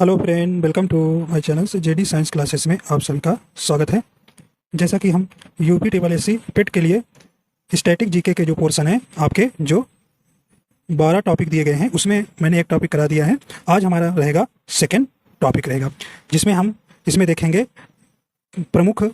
Hello friend, welcome to my channel से JD science classes में आप सभी का स्वागत है। जैसा कि हम UP triple S C PET के लिए स्टैटिक जीके के जो पोर्शन है, आपके जो 12 टॉपिक दिए गए हैं उसमें मैंने एक टॉपिक करा दिया है। आज हमारा रहेगा सेकंड टॉपिक रहेगा, जिसमें हम इसमें देखेंगे प्रमुख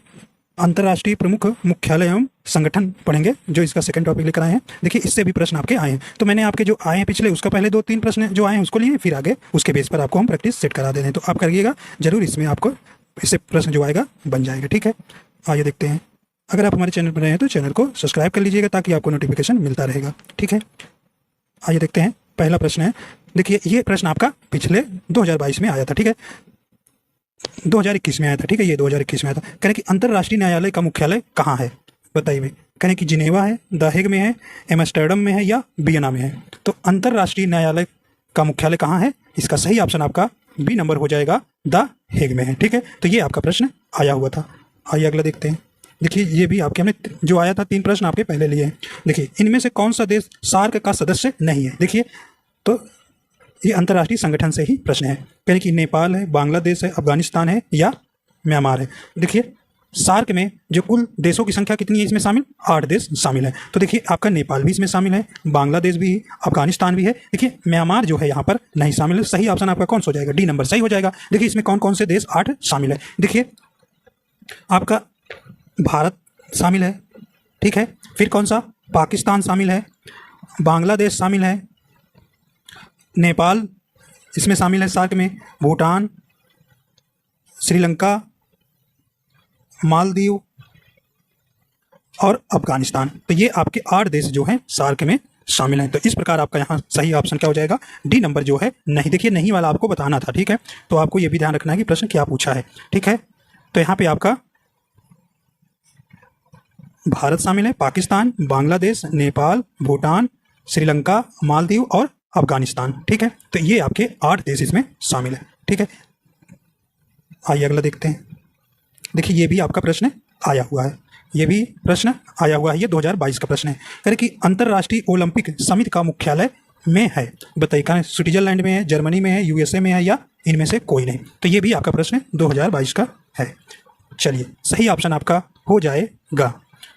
अंतर्राष्ट्रीय प्रमुख मुख्यालय एवं संगठन पढ़ेंगे, जो इसका सेकंड टॉपिक लेकर आए हैं। देखिए, इससे भी प्रश्न आपके आए हैं, तो मैंने आपके जो आए हैं पिछले, उसका पहले 2-3 प्रश्न जो आए हैं उसको लिए, फिर आगे उसके बेस पर आपको हम प्रैक्टिस सेट करा दे रहे हैं। तो आप करिएगा जरूर, इसमें आपको इससे प्रश्न जो आएगा बन जाएगा। ठीक है, आइए देखते हैं। अगर आप हमारे चैनल पर नए हैं तो चैनल को सब्सक्राइब कर लीजिएगा ताकि आपको नोटिफिकेशन मिलता रहेगा। ठीक है, आइए देखते हैं। पहला प्रश्न है, देखिए ये प्रश्न आपका पिछले 2022 में आया था। ठीक है, 2021 में आया था। ठीक है, ये 2021 में आया था। कह रहे कि अंतर्राष्ट्रीय न्यायालय का मुख्यालय कहाँ है, बताइए। कह रहे कि जिनेवा है, द हेग में है, एम्स्टर्डम में है या वियना में है। तो अंतर्राष्ट्रीय न्यायालय का मुख्यालय कहाँ है, इसका सही ऑप्शन आपका बी नंबर हो जाएगा, द हेग में है। ठीक है, तो ये आपका प्रश्न आया हुआ था। आइए अगला देखते हैं। देखिए, ये भी आपके हमने जो आया था 3 प्रश्न आपके पहले लिए हैं। देखिए, इनमें से कौन सा देश सार्क का सदस्य नहीं है। देखिए, तो ये अंतर्राष्ट्रीय संगठन से ही प्रश्न है। कहें कि नेपाल है, बांग्लादेश है, अफगानिस्तान है या म्यांमार है। देखिए, सार्क में जो कुल देशों की संख्या कितनी है इसमें शामिल, 8 देश शामिल है। तो देखिए, आपका नेपाल भी इसमें शामिल है, बांग्लादेश भी, अफगानिस्तान भी है। देखिए, म्यांमार जो है यहाँ पर नहीं शामिल है। सही ऑप्शन आपका कौन सा हो जाएगा, डी नंबर सही हो जाएगा। देखिए, इसमें कौन कौन से देश 8 शामिल है। देखिए, आपका भारत शामिल है। ठीक है, फिर कौन सा, पाकिस्तान शामिल है, बांग्लादेश शामिल है, नेपाल इसमें शामिल है सार्क में, भूटान, श्रीलंका, मालदीव और अफगानिस्तान। तो ये आपके 8 देश जो हैं सार्क में शामिल हैं। तो इस प्रकार आपका यहाँ सही ऑप्शन क्या हो जाएगा, डी नंबर जो है नहीं। देखिए, नहीं वाला आपको बताना था। ठीक है, तो आपको ये भी ध्यान रखना है कि प्रश्न क्या पूछा है। ठीक है, तो यहाँ पे आपका भारत शामिल है, पाकिस्तान, बांग्लादेश, नेपाल, भूटान, श्रीलंका, मालदीव और अफगानिस्तान। ठीक है, तो ये आपके 8 देश इसमें शामिल है। ठीक है, आइए अगला देखते हैं। देखिए, ये भी आपका प्रश्न आया हुआ है, ये भी प्रश्न आया हुआ है। ये 2022 का प्रश्न है। कह रहे कि अंतर्राष्ट्रीय ओलंपिक समिति का मुख्यालय में है, बताइए। कहाँ, स्विट्जरलैंड में है, जर्मनी में है, यूएसए में है या इनमें से कोई नहीं। तो ये भी आपका प्रश्न 2022 का है। चलिए, सही ऑप्शन आपका हो जाएगा।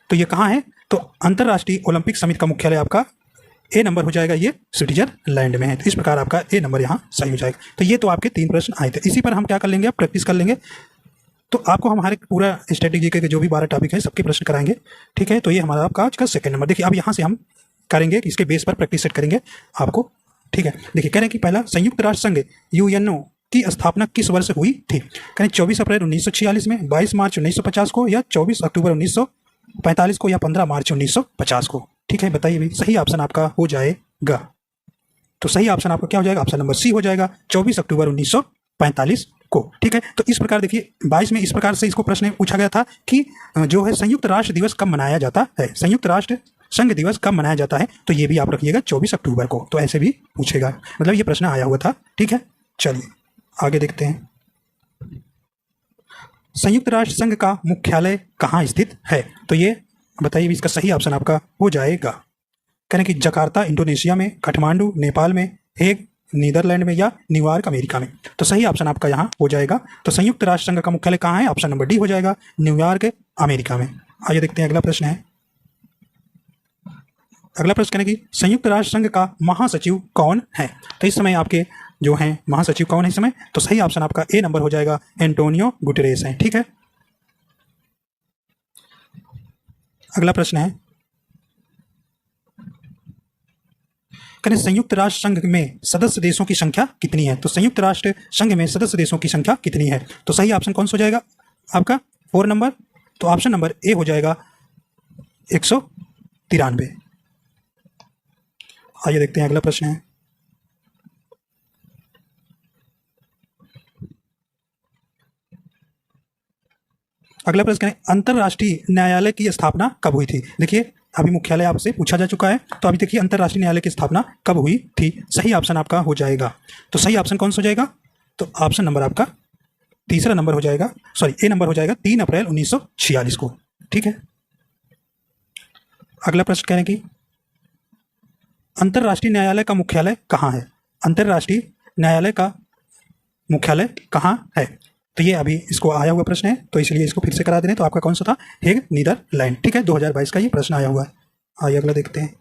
तो ये कहाँ है, तो अंतर्राष्ट्रीय ओलंपिक समिति का मुख्यालय आपका ए नंबर हो जाएगा, ये स्विट्जरलैंड में है। तो इस प्रकार आपका ए नंबर यहाँ सही हो जाएगा। तो ये तो आपके 3 प्रश्न आए थे। इसी पर हम क्या कर लेंगे, आप प्रैक्टिस कर लेंगे। तो आपको हमारे पूरा स्ट्रेटेजी के जो भी 12 टॉपिक है सबके प्रश्न कराएंगे। ठीक है, तो ये हमारा आपका आज का सेकंड नंबर। देखिए, अब यहाँ से हम करेंगे कि इसके बेस पर प्रैक्टिस सेट करेंगे आपको। ठीक है, देखिए, कह रहे हैं कि पहला, संयुक्त राष्ट्र संघ यूएनओ की स्थापना किस वर्ष हुई थी। कहें 24 अप्रैल 1946 में, 22 मार्च 1950 को या 24 अक्टूबर 1945 को या 15 मार्च 1950 को। ठीक है, बताइए भाई, सही ऑप्शन आपका हो जाएगा। तो सही ऑप्शन आपका क्या हो जाएगा, ऑप्शन नंबर सी हो जाएगा, 24 अक्टूबर 1945 को। ठीक है, तो इस प्रकार देखिए 22 में इस प्रकार से इसको प्रश्न पूछा गया था कि जो है संयुक्त राष्ट्र दिवस कब मनाया जाता है, संयुक्त राष्ट्र संघ दिवस कब मनाया जाता है। तो ये भी आप रखिएगा 24 अक्टूबर को। तो ऐसे भी पूछेगा, मतलब ये प्रश्न आया हुआ था। ठीक है, चलिए आगे देखते हैं। संयुक्त राष्ट्र संघ का मुख्यालय कहाँ स्थित है, तो ये बताइए, इसका सही ऑप्शन आपका हो जाएगा। कहने कि जकार्ता इंडोनेशिया में, काठमांडू नेपाल में, हेग नीदरलैंड में या न्यूयॉर्क अमेरिका में। तो सही ऑप्शन आपका यहाँ हो जाएगा। तो संयुक्त राष्ट्र संघ का मुख्यालय कहाँ है, ऑप्शन नंबर डी हो जाएगा, न्यूयॉर्क अमेरिका में। आइए देखते हैं अगला प्रश्न है। अगला प्रश्न कहने की संयुक्त राष्ट्र संघ का महासचिव कौन है। तो इस समय आपके जो हैं महासचिव कौन है इस समय, तो सही ऑप्शन आपका ए नंबर हो जाएगा, एंटोनियो गुटेरेस है। ठीक है, अगला प्रश्न है, करें संयुक्त राष्ट्र संघ में सदस्य देशों की संख्या कितनी है। तो संयुक्त राष्ट्र संघ में सदस्य देशों की संख्या कितनी है, तो सही ऑप्शन कौन सा हो जाएगा आपका, 4 नंबर। तो ऑप्शन नंबर ए हो जाएगा 193। आइए देखते हैं अगला प्रश्न है। अगला प्रश्न है, अंतर्राष्ट्रीय न्यायालय की स्थापना कब हुई थी। देखिए, अभी मुख्यालय आपसे पूछा जा चुका है, तो अभी देखिए अंतर्राष्ट्रीय न्यायालय की स्थापना कब हुई थी। सही ऑप्शन आपका हो जाएगा। तो सही ऑप्शन कौन सा हो जाएगा, तो ऑप्शन नंबर आपका तीसरा नंबर हो जाएगा, सॉरी ए नंबर हो जाएगा, 3 अप्रैल 1946 को। ठीक है, अगला प्रश्न कह रहे हैं कि अंतर्राष्ट्रीय न्यायालय का मुख्यालय कहाँ है। अंतर्राष्ट्रीय न्यायालय का मुख्यालय कहाँ है? तो ये अभी इसको आया हुआ प्रश्न है, तो इसलिए इसको फिर से करा दे रहे हैं। तो आपका कौन सा था? Hague, Netherlands. ठीक है, 2022 का ये प्रश्न आया हुआ है। आइए अगला देखते हैं।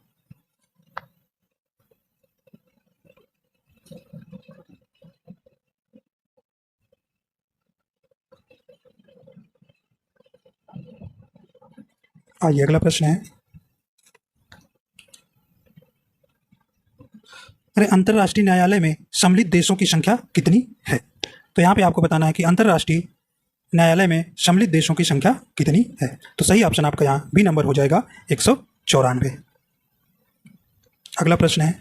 आइए अगला प्रश्न है, अरे अंतर्राष्ट्रीय न्यायालय में सम्मिलित देशों की संख्या कितनी है? तो यहाँ पे आपको बताना है कि अंतर्राष्ट्रीय न्यायालय में सम्मिलित देशों की संख्या कितनी है। तो सही ऑप्शन आपका यहाँ बी नंबर हो जाएगा 194। अगला प्रश्न है,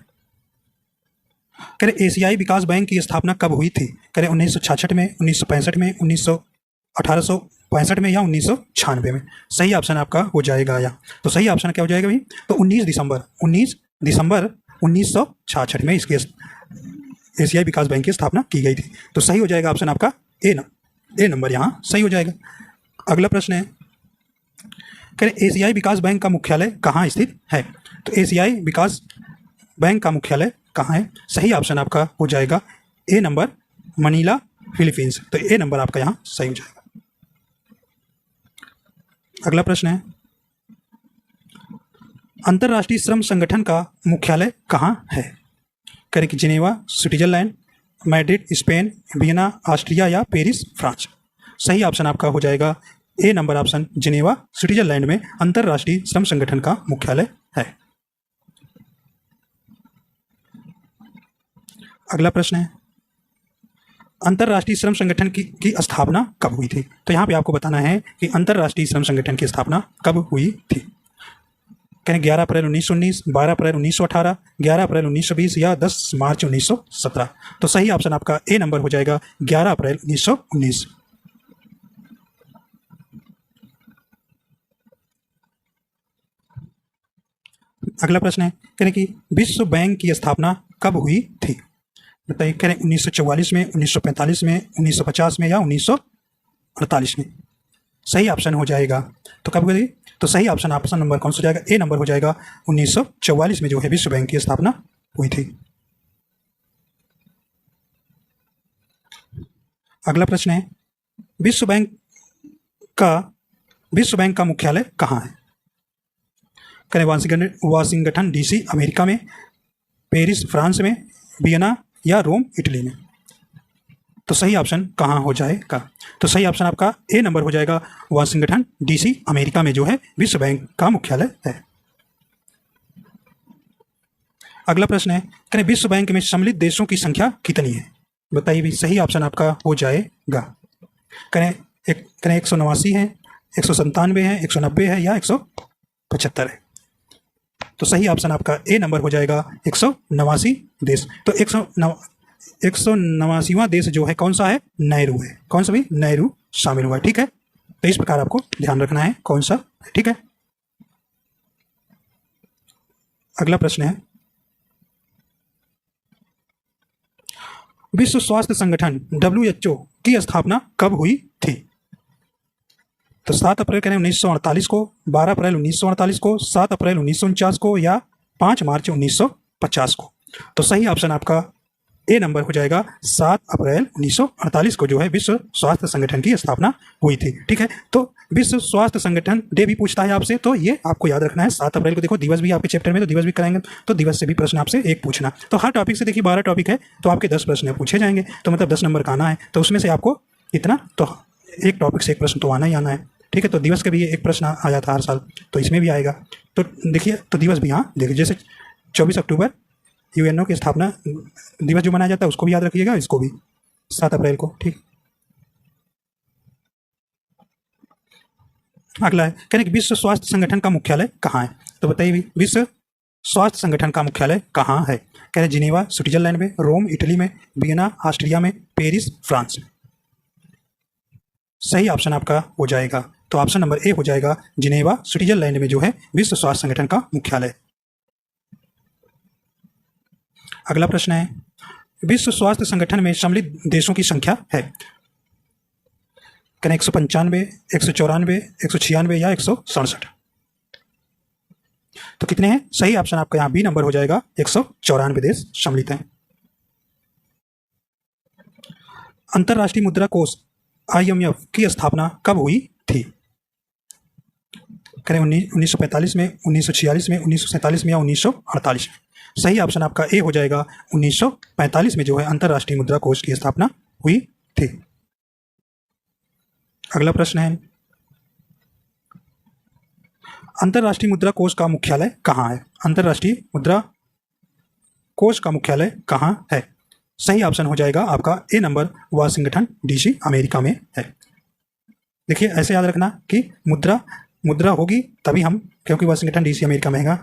कह रहे एशियाई विकास बैंक की स्थापना कब हुई थी? कह रहे 1966 में, 1965 में, 1865 में या 1996 में? सही ऑप्शन आपका हो जाएगा यहाँ। तो सही ऑप्शन क्या हो जाएगा भाई? तो 19 दिसंबर 1966 में इसके एशियाई विकास बैंक की स्थापना की गई थी। तो सही हो जाएगा ऑप्शन आपका ए नंबर यहाँ सही हो जाएगा। अगला प्रश्न है, कह रहे एशियाई विकास बैंक का मुख्यालय कहाँ स्थित है? तो एशियाई विकास बैंक का मुख्यालय कहाँ है? सही ऑप्शन आपका हो जाएगा ए नंबर, मनीला, फिलीपींस। तो ए नंबर आपका यहाँ सही हो जाएगा। अगला प्रश्न है, अंतर्राष्ट्रीय श्रम संगठन का मुख्यालय कहाँ है? करें कि Geneva, Switzerland, Madrid, Spain, Vienna, Austria या पेरिस, फ्रांस? सही ऑप्शन आपका हो जाएगा ए नंबर ऑप्शन, जिनेवा, स्विट्जरलैंड में अंतर्राष्ट्रीय श्रम संगठन का मुख्यालय है। अगला प्रश्न है, अंतर्राष्ट्रीय श्रम संगठन की स्थापना कब हुई थी? तो यहाँ पे आपको बताना है कि अंतर्राष्ट्रीय श्रम संगठन की स्थापना कब हुई थी। कहें 11 अप्रैल 1919, 12 अप्रैल 1918, 11 अप्रैल 1920 या 10 मार्च 1917? तो सही ऑप्शन आपका ए नंबर हो जाएगा 11 अप्रैल 1919। अगला प्रश्न है, कहें कि विश्व बैंक की स्थापना कब हुई थी? बताइए, कह रहे 1944 में, 1945 में, 1950 में या 1948 में? सही ऑप्शन हो जाएगा। तो कब हुई? तो सही ऑप्शन नंबर कौन सा हो जाएगा? ए नंबर हो जाएगा 1944 में जो है विश्व बैंक की स्थापना हुई थी। अगला प्रश्न है, विश्व बैंक का मुख्यालय कहाँ है? करें वाशिंगटन डीसी अमेरिका में, पेरिस फ्रांस में, वियना या रोम इटली में? तो सही ऑप्शन कहाँ हो जाएगा? तो सही ऑप्शन आपका ए नंबर हो जाएगा, वाशिंगटन डीसी अमेरिका में जो है विश्व बैंक का मुख्यालय है। अगला प्रश्न है, करें विश्व बैंक में सम्मिलित देशों की संख्या कितनी है? बताइए भी। सही ऑप्शन आपका हो जाएगा। करें 189 है, 197 है, 190 है या 175 है? तो सही ऑप्शन आपका ए नंबर हो जाएगा 189 देश। तो 189वां देश जो है कौन सा है? नेहरू है। कौन सा भी? नेहरू शामिल हुआ है। ठीक है, तो इस प्रकार आपको ध्यान रखना है कौन सा। ठीक है, अगला प्रश्न है, विश्व स्वास्थ्य संगठन WHO की स्थापना कब हुई थी? तो 7 अप्रैल 1948 को, 12 अप्रैल 1948 को, 7 अप्रैल 1949 को या 5 मार्च 1950 को? तो सही ऑप्शन आपका ए नंबर हो जाएगा 7 अप्रैल 1948 को जो है विश्व स्वास्थ्य संगठन की स्थापना हुई थी। ठीक है, तो विश्व स्वास्थ्य संगठन डे भी पूछता है आपसे, तो ये आपको याद रखना है। 7 अप्रैल को देखो दिवस भी आपके चैप्टर में, तो दिवस भी कराएंगे, तो दिवस से भी प्रश्न आपसे एक पूछना। तो हर टॉपिक से देखिए 12 टॉपिक है, तो आपके 10 प्रश्न पूछे जाएंगे, तो मतलब 10 नंबर का आना है। तो उसमें से आपको इतना, तो एक टॉपिक से एक प्रश्न तो आना ही आना है। ठीक है, तो दिवस का भी एक प्रश्न आया था हर साल, तो इसमें भी आएगा। तो देखिए, तो दिवस भी यहाँ देखिए, जैसे 24 अक्टूबर यूएनओ की स्थापना दिवस जो मनाया जाता है उसको भी याद रखिएगा, इसको भी 7 अप्रैल को। ठीक, अगला है, कह रहे कि विश्व स्वास्थ्य संगठन का मुख्यालय कहाँ है? तो बताइए, विश्व स्वास्थ्य संगठन का मुख्यालय कहाँ है? कह रहे जिनेवा स्विट्जरलैंड में, रोम इटली में, वियना ऑस्ट्रिया में, पेरिस फ्रांस में? सही ऑप्शन आपका हो जाएगा, तो ऑप्शन नंबर ए हो जाएगा, जिनेवा स्विट्जरलैंड में जो है विश्व स्वास्थ्य संगठन का मुख्यालय। अगला प्रश्न है, विश्व स्वास्थ्य संगठन में सम्मिलित देशों की संख्या है? करें 195, 194, 196 या 167? तो कितने हैं? सही ऑप्शन आपका यहाँ बी नंबर हो जाएगा, 194 देश सम्मिलित हैं। अंतर्राष्ट्रीय मुद्रा कोष IMF की स्थापना कब हुई थी? करें 1945 में, 1946 में, 1947 में या 1948 में? सही ऑप्शन आपका ए हो जाएगा, 1945 में जो है अंतर्राष्ट्रीय मुद्रा कोष की स्थापना हुई थी। अगला प्रश्न है, अंतर्राष्ट्रीय मुद्रा कोष का मुख्यालय कहाँ है? अंतर्राष्ट्रीय मुद्रा कोष का मुख्यालय कहाँ है? सही ऑप्शन हो जाएगा आपका ए नंबर, वाशिंगटन DC अमेरिका में है। देखिए ऐसे याद रखना कि मुद्रा होगी तभी हम, क्योंकि वाशिंगटन DC अमेरिका में है,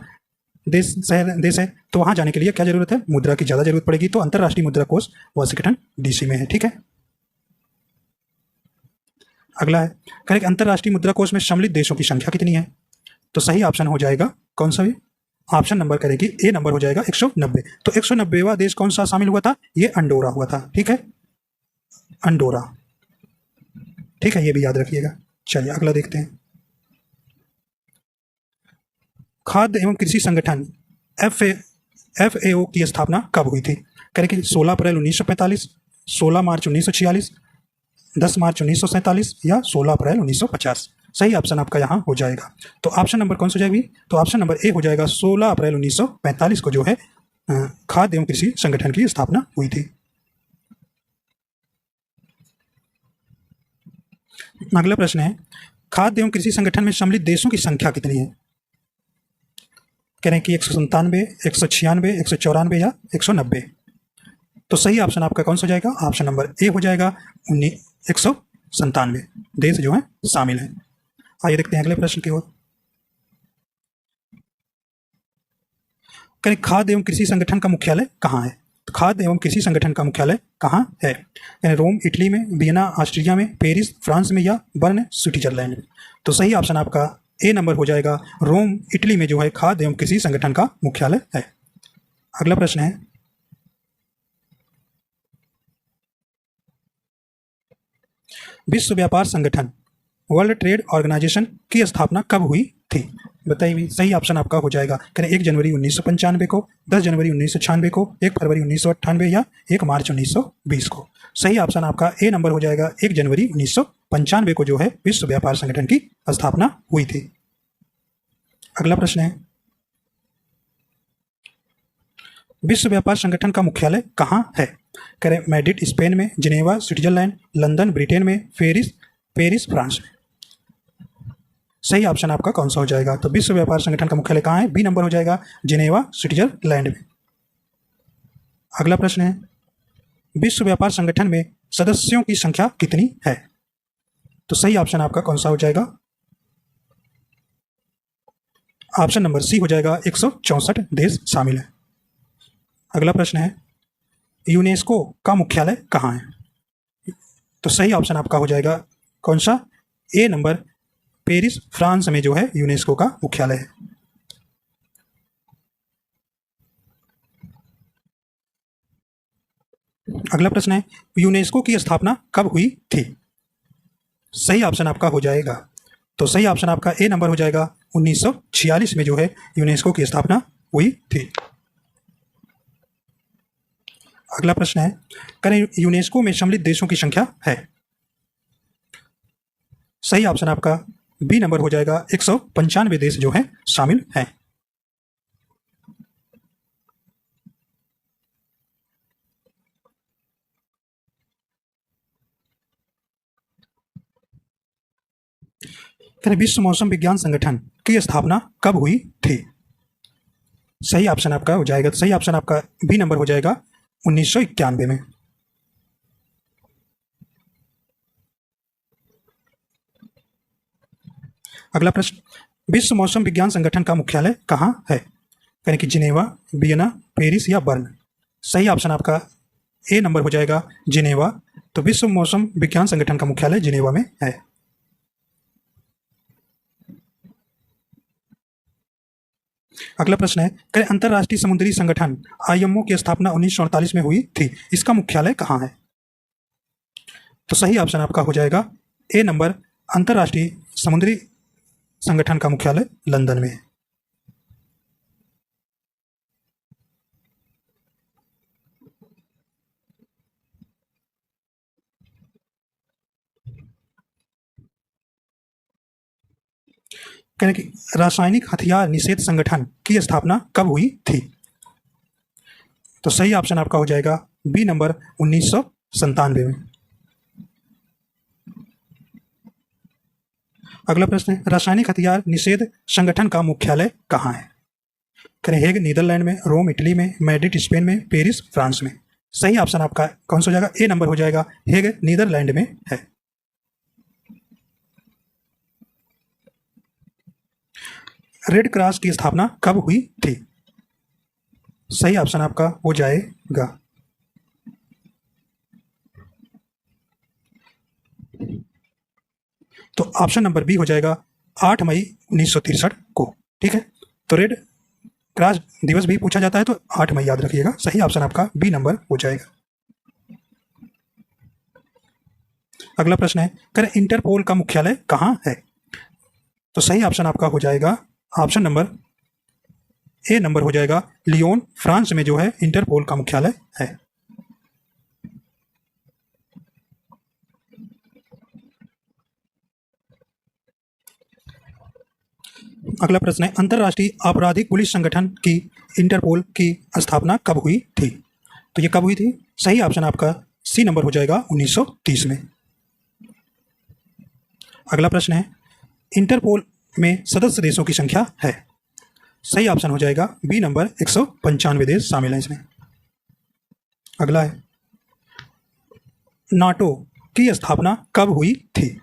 देश है, तो वहाँ जाने के लिए क्या जरूरत है? मुद्रा की ज़्यादा जरूरत पड़ेगी, तो अंतर्राष्ट्रीय मुद्रा कोष वाशिंगटन DC में है। ठीक है, अगला है, करेक्ट, अंतर्राष्ट्रीय मुद्रा कोष में सम्मिलित देशों की संख्या कितनी है? तो सही ऑप्शन हो जाएगा कौन सा भी? ऑप्शन नंबर करेगी ए नंबर हो जाएगा 190। तो 190वां देश कौन सा शामिल हुआ था? ये अंडोरा हुआ था। ठीक है, अंडोरा, ठीक है, ये भी याद रखिएगा। चलिए अगला देखते हैं, खाद्य एवं कृषि संगठन FAO की स्थापना कब हुई थी? करेक्ट, 16 अप्रैल 1945, 16 मार्च 1946, 10 मार्च 1947 या 16 अप्रैल 1950? सही ऑप्शन आपका यहाँ हो जाएगा। तो ऑप्शन नंबर कौन सा हो जाएगी? तो ऑप्शन नंबर ए हो जाएगा, 16 अप्रैल 1945 को जो है खाद्य एवं कृषि संगठन की स्थापना हुई थी। अगला प्रश्न है, खाद्य एवं कृषि संगठन में सम्मिलित देशों की संख्या कितनी है? कह रहे हैं कि 197, 196, 194 या 190? तो सही ऑप्शन आपका कौन सा हो जाएगा? ऑप्शन नंबर ए हो जाएगा, 197 देश जो है शामिल हैं। आइए देखते हैं अगले प्रश्न की ओर। करें, खाद्य एवं कृषि संगठन का मुख्यालय कहाँ है? तो खाद्य एवं कृषि संगठन का मुख्यालय कहाँ है? यानी रोम इटली में, वियना ऑस्ट्रिया में, पेरिस फ्रांस में या बर्न स्विट्जरलैंड में? तो सही ऑप्शन आपका ए नंबर हो जाएगा, रोम इटली में जो है खाद्य एवं कृषि संगठन का मुख्यालय है। अगला प्रश्न है, विश्व व्यापार संगठन वर्ल्ड ट्रेड ऑर्गेनाइजेशन की स्थापना कब हुई थी? बताइए, सही ऑप्शन आपका हो जाएगा, करें 1 जनवरी 1995 को, 10 जनवरी 1996 को, 1 फरवरी 1998 या 1 मार्च 1920 को? सही ऑप्शन आपका ए नंबर हो जाएगा, 1 जनवरी 1995 को जो है विश्व व्यापार संगठन की स्थापना हुई थी। अगला प्रश्न है, विश्व व्यापार संगठन का मुख्यालय कहाँ है? करें, मैड्रिड स्पेन में, जिनेवा स्विट्जरलैंड, लंदन ब्रिटेन में, पेरिस फ्रांस में? सही ऑप्शन आपका कौन सा हो जाएगा? तो विश्व व्यापार संगठन का मुख्यालय कहाँ है? बी नंबर हो जाएगा, जिनेवा स्विट्जरलैंड में। अगला प्रश्न है, विश्व व्यापार संगठन में सदस्यों की संख्या कितनी है? तो सही ऑप्शन आपका कौन सा हो जाएगा? ऑप्शन नंबर सी हो जाएगा, 164 देश शामिल है। अगला प्रश्न है, यूनेस्को का मुख्यालय कहाँ है? तो सही ऑप्शन आपका हो जाएगा कौन सा? ए नंबर, पेरिस फ्रांस में जो है यूनेस्को का मुख्यालय है। अगला प्रश्न है, यूनेस्को की स्थापना कब हुई थी? सही ऑप्शन आपका हो जाएगा, तो सही ऑप्शन आपका ए नंबर हो जाएगा, 1946 में जो है यूनेस्को की स्थापना हुई थी। अगला प्रश्न है, करें, यूनेस्को में सम्मिलित देशों की संख्या है? सही ऑप्शन आपका बी नंबर हो जाएगा, 195 देश जो है शामिल हैं। करें, विश्व मौसम विज्ञान संगठन की स्थापना कब हुई थी? सही ऑप्शन आपका हो जाएगा, सही ऑप्शन आपका बी नंबर हो जाएगा, 1991 में। अगला प्रश्न, विश्व मौसम विज्ञान संगठन का मुख्यालय कहाँ है? यानी कि जिनेवा, वियना, पेरिस या बर्न? सही ऑप्शन आपका ए नंबर हो जाएगा, जिनेवा। तो विश्व मौसम विज्ञान संगठन का मुख्यालय जिनेवा में है। अगला प्रश्न है, करें, अंतर्राष्ट्रीय समुद्री संगठन IMO की स्थापना 1948 में हुई थी, इसका मुख्यालय कहाँ है? तो सही ऑप्शन आपका हो जाएगा ए नंबर, अंतर्राष्ट्रीय समुद्री संगठन का मुख्यालय लंदन में है। कह रहे कि रासायनिक हथियार निषेध संगठन की स्थापना कब हुई थी? तो सही ऑप्शन आपका हो जाएगा बी नंबर 1997 में। अगला प्रश्न है, रासायनिक हथियार निषेध संगठन का मुख्यालय कहाँ है? करें हेग नीदरलैंड में, रोम इटली में, मैड्रिड स्पेन में, पेरिस फ्रांस में। सही ऑप्शन आपका कौन सा हो जाएगा? ए नंबर हो जाएगा, हेग नीदरलैंड में है। रेड क्रॉस की स्थापना कब हुई थी? सही ऑप्शन आपका हो जाएगा तो ऑप्शन नंबर बी हो जाएगा 8 मई 1963 को। ठीक है, तो रेड क्रॉस दिवस भी पूछा जाता है तो 8 मई याद रखिएगा। सही ऑप्शन आपका बी नंबर हो जाएगा। अगला प्रश्न है, कर इंटरपोल का मुख्यालय कहाँ है? तो सही ऑप्शन आपका हो जाएगा ऑप्शन नंबर ए नंबर हो जाएगा, लियोन फ्रांस में जो है इंटरपोल का मुख्यालय है। अगला प्रश्न है, अंतर्राष्ट्रीय आपराधिक पुलिस संगठन की इंटरपोल की स्थापना कब हुई थी? तो ये कब हुई थी? सही ऑप्शन आपका सी नंबर हो जाएगा 1930 में। अगला प्रश्न है, इंटरपोल में सदस्य देशों की संख्या है? सही ऑप्शन हो जाएगा बी नंबर 195 देश शामिल हैं इसमें। अगला है, नाटो की स्थापना कब हुई थी?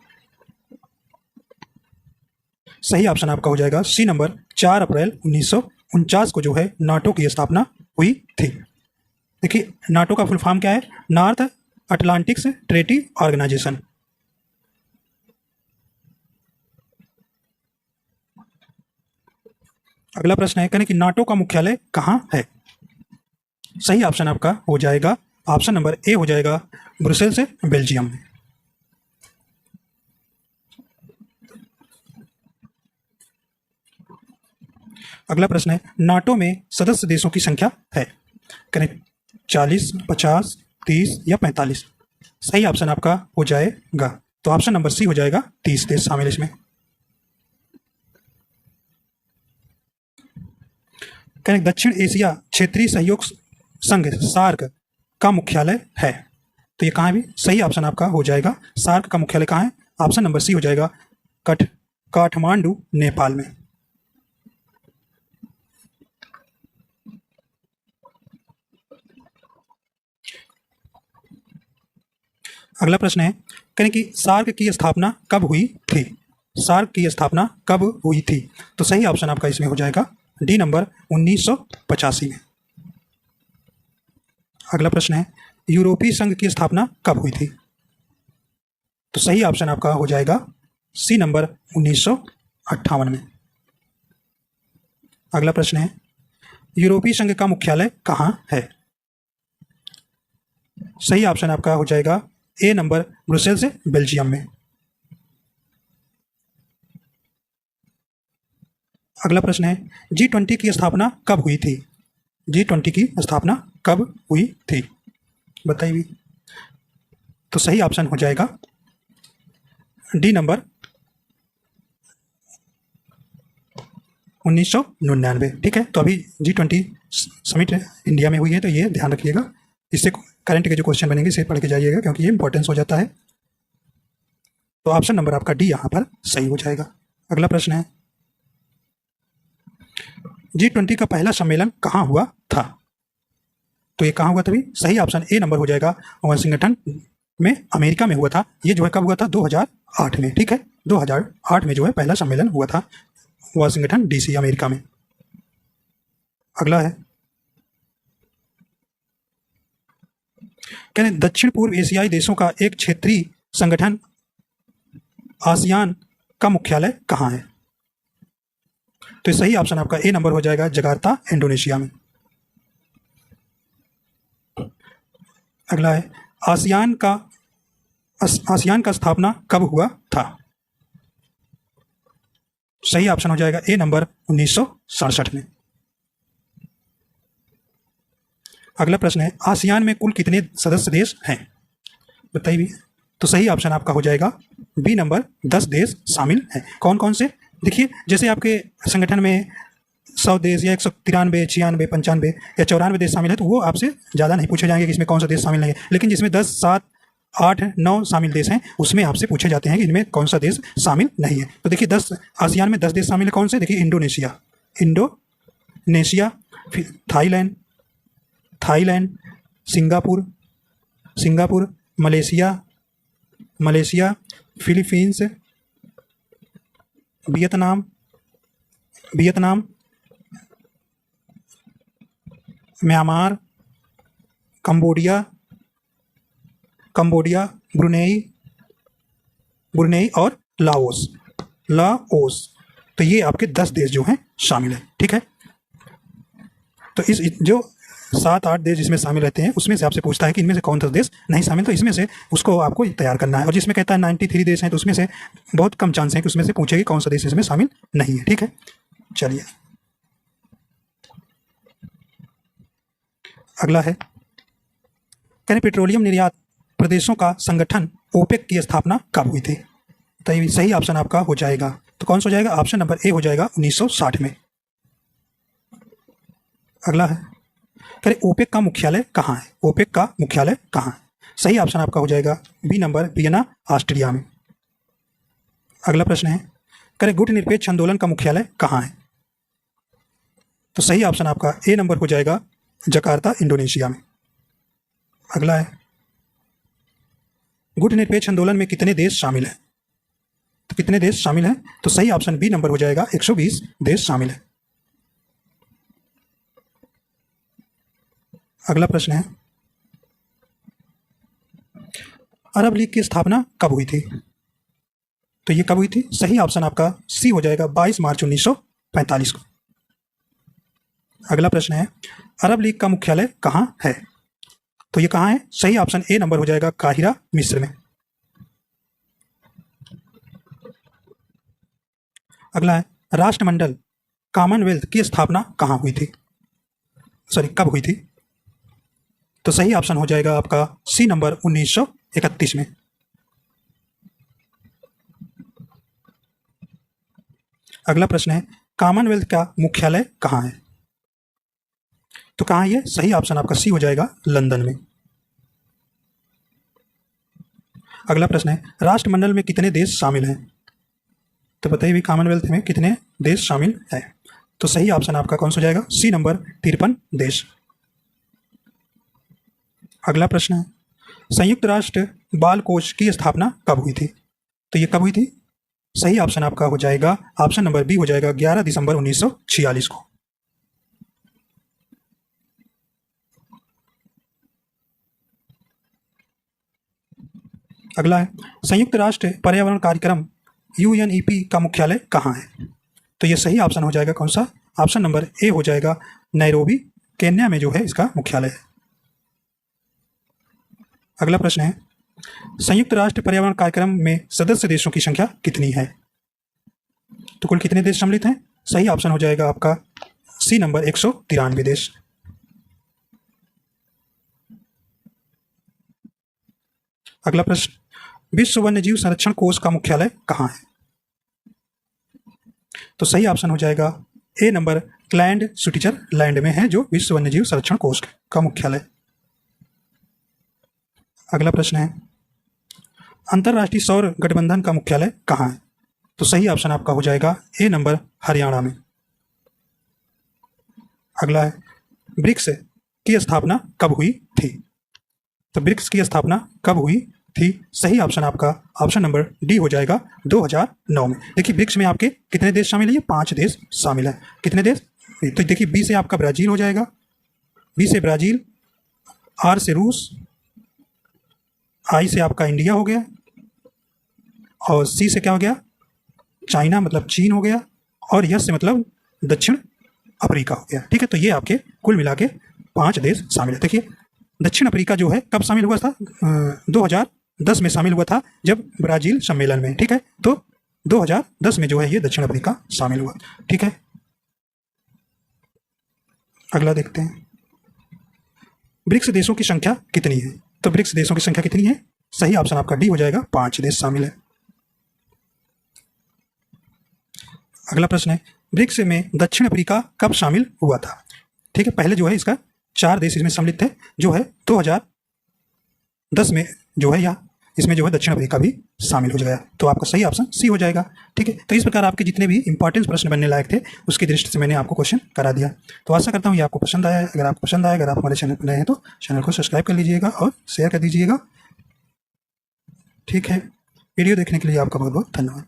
सही ऑप्शन आपका हो जाएगा सी नंबर 4 अप्रैल 1949 को जो है नाटो की स्थापना हुई थी। देखिए नाटो का फुल फॉर्म क्या है? North Atlantics Treaty Organization. अगला प्रश्न है, कहने कि नाटो का मुख्यालय कहाँ है? सही ऑप्शन आपका हो जाएगा ऑप्शन नंबर ए हो जाएगा, ब्रुसेल से बेल्जियम में। अगला प्रश्न है, नाटो में सदस्य देशों की संख्या है? करें 40, 50, 30 या 45। सही ऑप्शन आपका हो जाएगा तो ऑप्शन नंबर सी हो जाएगा, 30 देश शामिल इसमें। करें दक्षिण एशिया क्षेत्रीय सहयोग संघ सार्क का मुख्यालय है? तो ये कहाँ है भी? सही ऑप्शन आपका हो जाएगा, सार्क का मुख्यालय कहाँ है? ऑप्शन नंबर सी हो जाएगा, काठमांडू नेपाल में। अगला प्रश्न है, कहें कि सार्क की स्थापना कब हुई थी? सार्क की स्थापना कब हुई थी? तो सही ऑप्शन आपका इसमें हो जाएगा डी नंबर 1985 में। अगला प्रश्न है, यूरोपीय संघ की स्थापना कब हुई थी? तो सही ऑप्शन आपका हो जाएगा सी नंबर 1958 में। अगला प्रश्न है, यूरोपीय संघ का मुख्यालय कहाँ है? सही ऑप्शन आपका हो जाएगा ए नंबर, ब्रुसेल से बेल्जियम में। अगला प्रश्न है, G20 की स्थापना कब हुई थी? G20 की स्थापना कब हुई थी बताइए। तो सही ऑप्शन हो जाएगा डी नंबर 1999। ठीक है, तो अभी G20 समिट इंडिया में हुई है तो ये ध्यान रखिएगा, इससे करंट के जो क्वेश्चन बनेंगे इसे पढ़ के जाइएगा क्योंकि ये इंपॉर्टेंस हो जाता है। तो ऑप्शन नंबर आपका डी यहाँ पर सही हो जाएगा। अगला प्रश्न है, G20 का पहला सम्मेलन कहाँ हुआ था? तो ये कहाँ हुआ था भी? सही ऑप्शन ए नंबर हो जाएगा, वाशिंगटन में अमेरिका में हुआ था। ये जो है कब हुआ था? 2008 में। ठीक है, 2008 में जो है पहला सम्मेलन हुआ था वाशिंगटन DC अमेरिका में। अगला है, कहते दक्षिण पूर्व एशियाई देशों का एक क्षेत्रीय संगठन आसियान का मुख्यालय कहाँ है? तो सही ऑप्शन आपका ए नंबर हो जाएगा, जकार्ता इंडोनेशिया में। अगला है, आसियान का स्थापना कब हुआ था? सही ऑप्शन हो जाएगा ए नंबर 1967 में। अगला प्रश्न है, आसियान में कुल कितने सदस्य देश हैं बताइए। तो सही ऑप्शन आपका हो जाएगा बी नंबर, 10 देश शामिल हैं। कौन कौन से? देखिए जैसे आपके संगठन में 100 देश या 193, 96, 95 या 94 देश शामिल है, तो वो आपसे ज़्यादा नहीं पूछे जाएंगे कि इसमें कौन सा देश शामिल नहीं है। लेकिन जिसमें 10, 7, 8, 9 शामिल देश हैं, उसमें आपसे पूछे जाते हैं कि इनमें कौन सा देश शामिल नहीं है। तो देखिए 10 आसियान में 10 देश शामिल है, कौन से? देखिए इंडोनेशिया, फिर Thailand, Singapore, Malaysia, Philippines, Vietnam, Myanmar, Cambodia, Brunei और लाओस। तो ये आपके 10 देश जो हैं शामिल है, ठीक है। तो इस जो 7-8 देश जिसमें शामिल रहते हैं, उसमें से आपसे पूछता है कि इनमें से कौन सा देश नहीं शामिल, तो इसमें से उसको आपको तैयार करना है। और जिसमें कहता है 93 देश हैं, तो उसमें से बहुत कम चांस है कि उसमें से पूछेगी कौन सा देश इसमें शामिल नहीं है, ठीक है। चलिए अगला है, करें पेट्रोलियम निर्यात प्रदेशों का संगठन ओपेक की स्थापना कब हुई थी? तो ये सही ऑप्शन आपका हो जाएगा, तो कौन सा हो जाएगा? ऑप्शन नंबर ए हो जाएगा 1960 में। अगला है, करें ओपेक का मुख्यालय कहाँ है? ओपेक का मुख्यालय कहाँ है? सही ऑप्शन आपका हो जाएगा बी नंबर, वियना, ऑस्ट्रिया में। अगला प्रश्न है, करें गुटनिरपेक्ष आंदोलन का मुख्यालय कहाँ है? तो सही ऑप्शन आपका ए नंबर हो जाएगा, जकार्ता, इंडोनेशिया में। अगला है, गुटनिरपेक्ष आंदोलन में कितने देश शामिल हैं? तो कितने देश शामिल हैं? तो सही ऑप्शन बी नंबर हो जाएगा, 120 देश शामिल है। अगला प्रश्न है, अरब लीग की स्थापना कब हुई थी? तो ये कब हुई थी? सही ऑप्शन आपका सी हो जाएगा, 22 मार्च 1945 को। अगला प्रश्न है, अरब लीग का मुख्यालय कहाँ है? तो ये कहाँ है? सही ऑप्शन ए नंबर हो जाएगा, काहिरा, मिस्र में। अगला है, राष्ट्रमंडल कॉमनवेल्थ की स्थापना कहाँ हुई थी? कब हुई थी? तो सही ऑप्शन हो जाएगा आपका सी नंबर, 1931 में। अगला प्रश्न है, कॉमनवेल्थ का मुख्यालय कहाँ है? तो कहाँ है ये? सही ऑप्शन आपका सी हो जाएगा, लंदन में। अगला प्रश्न है, राष्ट्रमंडल में कितने देश शामिल हैं? तो बताइए भी, कॉमनवेल्थ में कितने देश शामिल हैं? तो सही ऑप्शन आपका कौन सा हो जाएगा? सी नंबर, 53 देश। अगला प्रश्न है, संयुक्त राष्ट्र बाल कोष की स्थापना कब हुई थी? तो ये कब हुई थी? सही ऑप्शन आपका हो जाएगा, ऑप्शन नंबर बी हो जाएगा, 11 दिसंबर 1946 को। अगला है, संयुक्त राष्ट्र पर्यावरण कार्यक्रम यूएनईपी का मुख्यालय कहाँ है? तो ये सही ऑप्शन हो जाएगा कौन सा? ऑप्शन नंबर ए हो जाएगा, नैरोबी, केन्या में जो है इसका मुख्यालय है। अगला प्रश्न है, संयुक्त राष्ट्र पर्यावरण कार्यक्रम में सदस्य देशों की संख्या कितनी है? तो कुल कितने देश सम्मिलित हैं? सही ऑप्शन हो जाएगा आपका सी नंबर, 193 देश। अगला प्रश्न, विश्व वन्यजीव संरक्षण कोष का मुख्यालय कहाँ है? तो सही ऑप्शन हो जाएगा ए नंबर, क्लैंड स्विट्जरलैंड में है जो विश्व वन्यजीव संरक्षण कोष का मुख्यालय। अगला प्रश्न है, अंतर्राष्ट्रीय सौर गठबंधन का मुख्यालय कहाँ है? तो सही ऑप्शन आपका हो जाएगा ए नंबर, हरियाणा में। अगला है, ब्रिक्स की स्थापना कब हुई थी? तो ब्रिक्स की स्थापना कब हुई थी? सही ऑप्शन आपका ऑप्शन नंबर डी हो जाएगा, 2009 में। देखिए ब्रिक्स में आपके कितने देश शामिल है? ये 5 देश शामिल है। कितने देश? तो देखिए बी से आपका ब्राज़ील हो जाएगा, बी से ब्राज़ील, आर से रूस, आई से आपका इंडिया हो गया, और सी से क्या हो गया? चाइना मतलब चीन हो गया, और यस से मतलब दक्षिण अफ्रीका हो गया। ठीक है, तो ये आपके कुल मिला के 5 देश शामिल है। देखिए दक्षिण अफ्रीका जो है कब शामिल हुआ था? 2010 में शामिल हुआ था, जब ब्राज़ील सम्मेलन में। ठीक है, तो 2010 में जो है ये दक्षिण अफ्रीका शामिल हुआ। ठीक है, अगला देखते हैं, ब्रिक्स देशों की संख्या कितनी है? तो ब्रिक्स देशों की संख्या कितनी है? सही ऑप्शन आपका डी हो जाएगा, 5 देश शामिल है। अगला प्रश्न है, ब्रिक्स में दक्षिण अफ्रीका कब शामिल हुआ था? ठीक है, पहले जो है इसका 4 देश इसमें सम्मिलित थे, जो है 2010 में जो है, या इसमें जो है दक्षिण अफ्रीका भी शामिल हो जाएगा। तो आपका सही ऑप्शन सी हो जाएगा। ठीक है, तो इस प्रकार आपके जितने भी इंपॉर्टेंट प्रश्न बनने लायक थे उसकी दृष्टि से मैंने आपको क्वेश्चन करा दिया। तो आशा करता हूँ ये आपको पसंद आया है। अगर आपको पसंद आया, अगर आप हमारे चैनल पर नए हैं तो चैनल को सब्सक्राइब कर लीजिएगा और शेयर कर दीजिएगा। ठीक है, वीडियो देखने के लिए आपका बहुत बहुत धन्यवाद।